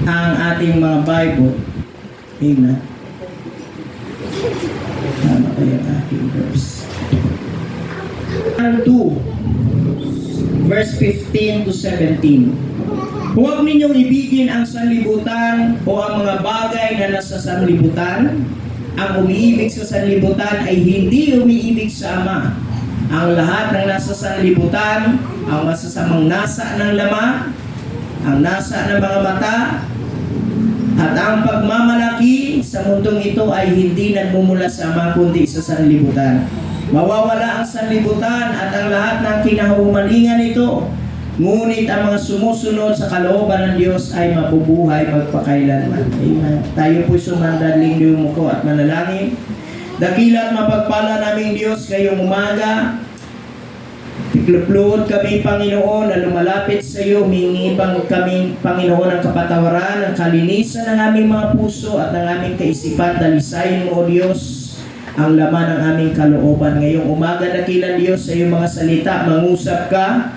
ang ating mga Bible. Amen. Ano kaya ang ating verse? 2, verse 15 to 17. Huwag ninyong ibigin ang sanlibutan o ang mga bagay na nasa sanlibutan. Ang umiibig sa sanlibutan ay hindi umiibig sa Ama. Ang lahat ng nasa sanlibutan, ang masasamang nasa ng laman, ang nasa ng mga mata, at ang pagmamalaki sa mundong ito ay hindi nagmumula sa Ama kundi sa sanlibutan. Mawawala ang sanlibutan at ang lahat ng kinahumalingan nito. Ngunit ang mga sumusunod sa kalooban ng Diyos ay mabubuhay magpakailanman. Amen. Tayo po'y sumandaling lumuko at manalangin. Dakila at mapagpala naming Diyos ngayong umaga. Tiklupluod kami, Panginoon, na lumalapit sa iyo. Humingi kami, Panginoon, ng kapatawaran, ng kalinisan ng aming mga puso at ng aming kaisipan. Dalisayin mo, O Diyos, ang laman ng aming kalooban. Ngayong umaga, dakilang Diyos, sa iyong mga salita, mangusap ka,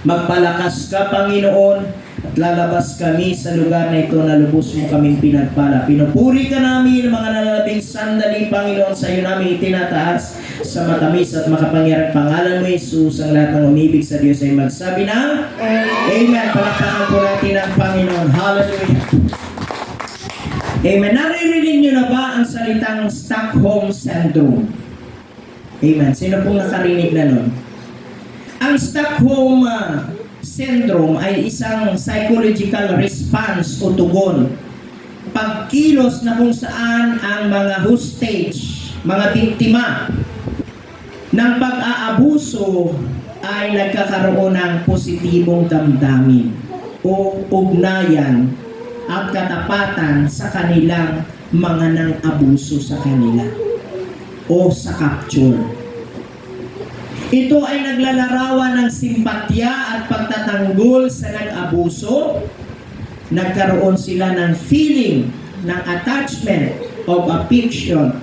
magpalakas ka, Panginoon, at lalabas kami sa lugar na ito na lubos mo kaming pinagpala. Pinupuri ka namin, mga nalalabing sandali, Panginoon, sa iyo namin itinataas sa matamis at makapangyarang pangalan mo, Jesus. Ang lahat ng umibig sa Diyos ay magsabi ng Amen. Palakpakan po natin ang Panginoon. Hallelujah. Amen. Naririnig nyo na ba ang salitang Stockholm Syndrome? Amen. Sino pong nakarinig na nun? Ang Stockholm Syndrome ay isang psychological response o tugon. Pagkilos na kung saan ang mga hostage, mga biktima ng pag-aabuso ay nagkakaroon ng positibong damdamin o ugnayan at katapatan sa kanilang mga nang-abuso sa kanila o sa capture. Ito ay naglalarawan ng simpatya at pagtatanggol sa nag-abuso. Nagkaroon sila ng feeling, ng attachment of affection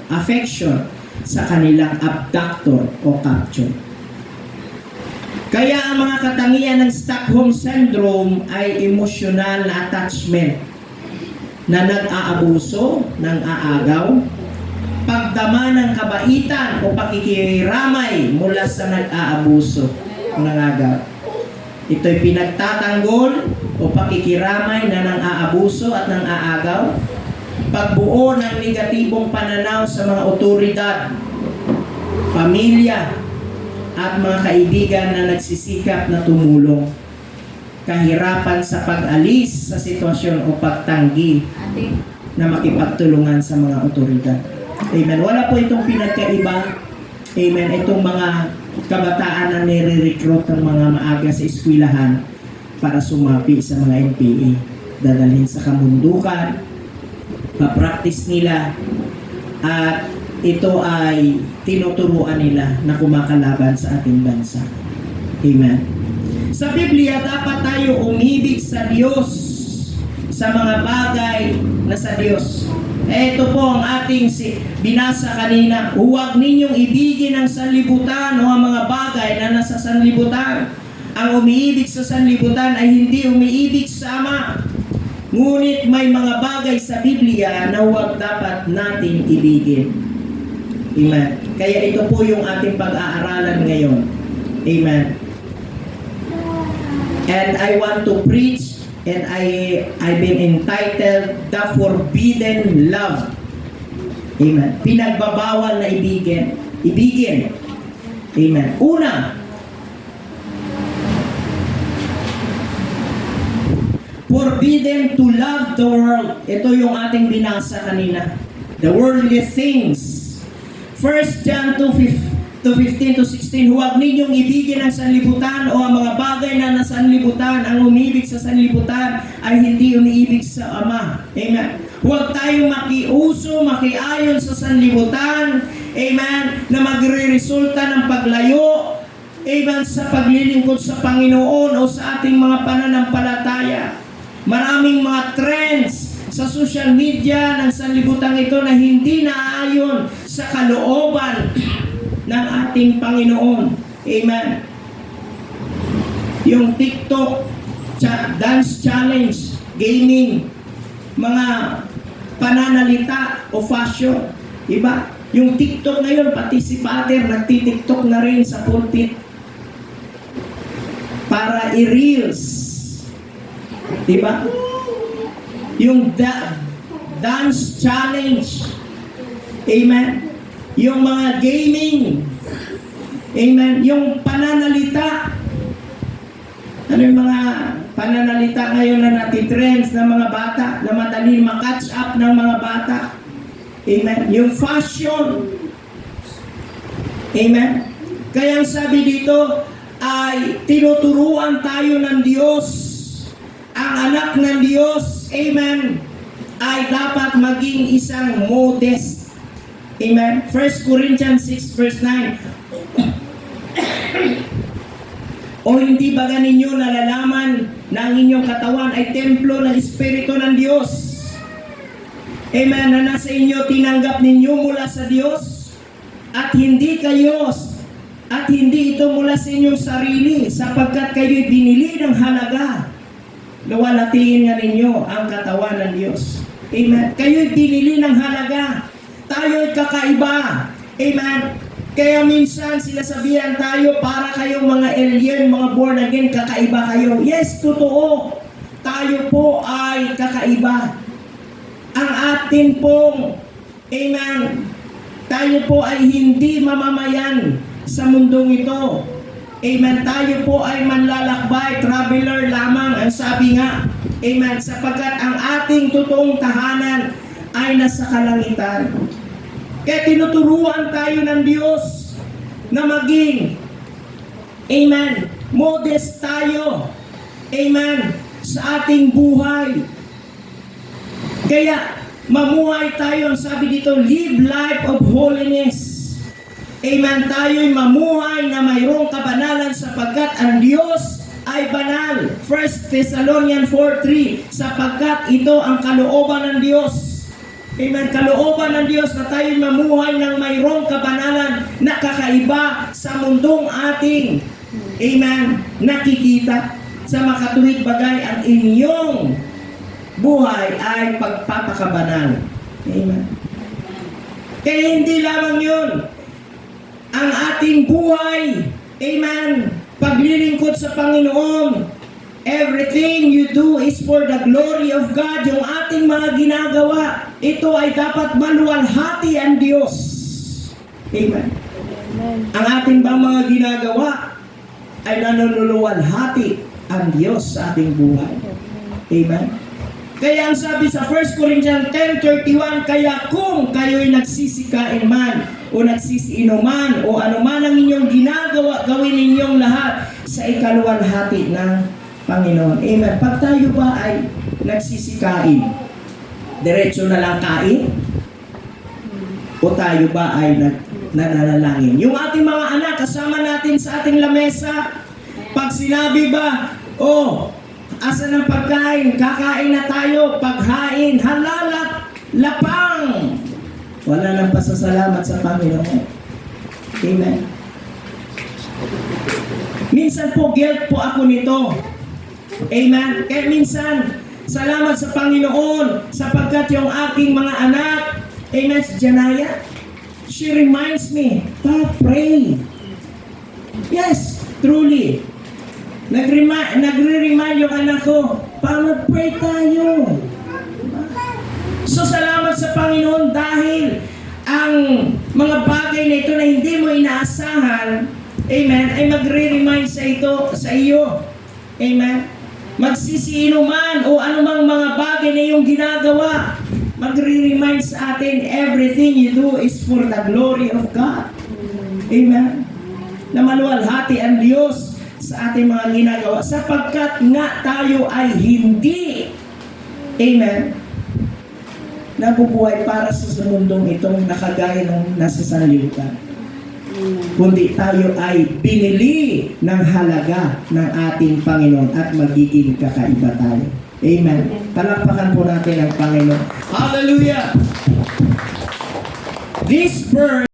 sa kanilang abductor o capture. Kaya ang mga katangian ng Stockholm Syndrome ay emosyonal na attachment na nag-aabuso, ng aagaw, pagdama ng kabaitan o pakikiramay mula sa nag-aabuso o nangagaw. Ito'y pinagtatanggol o pakikiramay na nang-aabuso at nang-aagaw. Pagbuo ng negatibong pananaw sa mga otoridad, pamilya, at mga kaibigan na nagsisikap na tumulong. Kahirapan sa pag-alis sa sitwasyon o pagtanggi na makipagtulungan sa mga otoridad. Amen. Wala po itong pinagkaiba. Amen. Itong mga kabataan na nire-recruit ng mga maaga sa eskwelahan para sumapi sa mga NPA. Dadalhin sa kamundukan, papractice nila, at ito ay tinuturuan nila na kumakalaban sa ating bansa. Amen. Sa Biblia, dapat tayo umibig sa Diyos sa mga bagay na sa Diyos. Ito po ang ating binasa kanina. Huwag ninyong ibigin ang sanlibutan o ang mga bagay na nasa sanlibutan. Ang umiibig sa sanlibutan ay hindi umiibig sa Ama. Ngunit may mga bagay sa Biblia na huwag dapat natin ibigin. Amen. Kaya ito po yung ating pag-aaralan ngayon. Amen. And I want to preach, and I've been entitled The Forbidden Love. Amen. Pinagbabawal na ibigin. Ibigin. Amen. Una, forbidden to love the world. Ito yung ating binasa kanina. The worldly things. 1 John 2:15-16, huwag ninyong ibigin ang sanlibutan o ang mga bagay na nasa sanlibutan. Ang umibig sa sanlibutan ay hindi umiibig sa Ama. Amen. Huwag tayong makiuso, makiayon sa sanlibutan. Amen. Na magre-resulta ng paglayo. Amen. Sa paglilingkod sa Panginoon o sa ating mga pananampalataya. Maraming mga trends sa social media ng sanlibutan ito na hindi naaayon sa kalooban ng ating Panginoon. Amen. Yung TikTok dance challenge, gaming, mga pananalita o fashion. Diba? Yung TikTok ngayon, pati si Father nagti-TikTok na rin sa pulpit para i-reels. Diba? Yung dance challenge. Amen? Yung mga gaming. Amen? Yung pananalita. Ano yung mga pananalita ngayon na natitrends ng mga bata, na madali makatch up ng mga bata? Amen? Yung fashion. Amen? Kaya ang sabi dito ay tinuturuan tayo ng Diyos. Ang anak ng Diyos, amen, ay dapat maging isang modest. Amen? 1 Corinthians 6 verse 9. O hindi ba ninyo nalalaman na ang inyong katawan ay templo ng Espiritu ng Diyos? Amen? Na nasa inyo tinanggap ninyo mula sa Diyos at hindi ito mula sa inyong sarili, sapagkat kayo'y binili ng halaga. Luwalhatiin nga ninyo ang katawan ng Diyos. Amen? Kayo'y binili ng halaga. Tayo'y kakaiba. Amen? Kaya minsan sinasabihan tayo, para kayong mga alien, mga born again, kakaiba kayo. Yes, totoo. Tayo po ay kakaiba. Ang atin pong, amen, tayo po ay hindi mamamayan sa mundong ito. Amen. Tayo po ay manlalakbay, traveler lamang, ang sabi nga. Amen. Sapagkat ang ating totoong tahanan ay nasa kalangitan. Kaya tinuturuan tayo ng Diyos na maging, amen, modest tayo, amen, sa ating buhay. Kaya mamuhay tayo, ang sabi dito, live life of holiness. Amen. Tayo'y mamuhay na mayroong kabanalan sapagkat ang Diyos ay banal. 1 Thessalonians 4:3, sapagkat ito ang kalooban ng Diyos. Amen. Kalooban ng Diyos na tayo'y mamuhay ng mayroong kabanalan na kakaiba sa mundong ating, amen, nakikita. Sa makatuwid bagay, ang inyong buhay ay pagpapakabanal. Amen. Kaya hindi lamang yun. Ang ating buhay, amen, paglilingkod sa Panginoon, everything you do is for the glory of God. Yung ating mga ginagawa, ito ay dapat maluwalhati ang Diyos. Amen. Ang ating bang mga ginagawa ay nanululuwalhati ang Diyos sa ating buhay. Amen. Kaya ang sabi sa 1 Corinthians 10:31, kaya kung kayo'y nagsisikain man o nagsisiinuman o anuman ang inyong ginagawa, gawin ninyong lahat sa ikaluwalhati ng Panginoon. Amen. Pag tayo ba ay nagsisikain, diretso na lang kain? O tayo ba ay nananalangin? Yung ating mga anak, kasama natin sa ating lamesa, pag sinabi ba, asa ng pagkain, kakain na tayo, paghain, halalat, lapang. Wala nang pasasalamat sa Panginoon. Amen. Minsan po, guilt po ako nito. Amen. Kaya minsan, salamat sa Panginoon sapagkat yung aking mga anak, amen, si Janaya, she reminds me, pray. Yes, truly. Nagre-remind yung anak ko, mag-pray tayo. So salamat sa Panginoon dahil ang mga bagay na ito na hindi mo inaasahan, amen, ay magre-remind sa iyo. Amen. Magsisiinuman o anumang mga bagay na iyong ginagawa, magre-remind sa atin, everything you do is for the glory of God. Amen. Na maluwalhati ang Diyos sa ating mga ginagawa sapagkat nga tayo ay hindi, amen, nabubuhay para sa mundong itong nakagaya ng nasa sanlibutan. Kundi tayo ay binili ng halaga ng ating Panginoon at magiging kakaiba tayo. Amen. Palakpakan po natin ang Panginoon. Hallelujah! This verse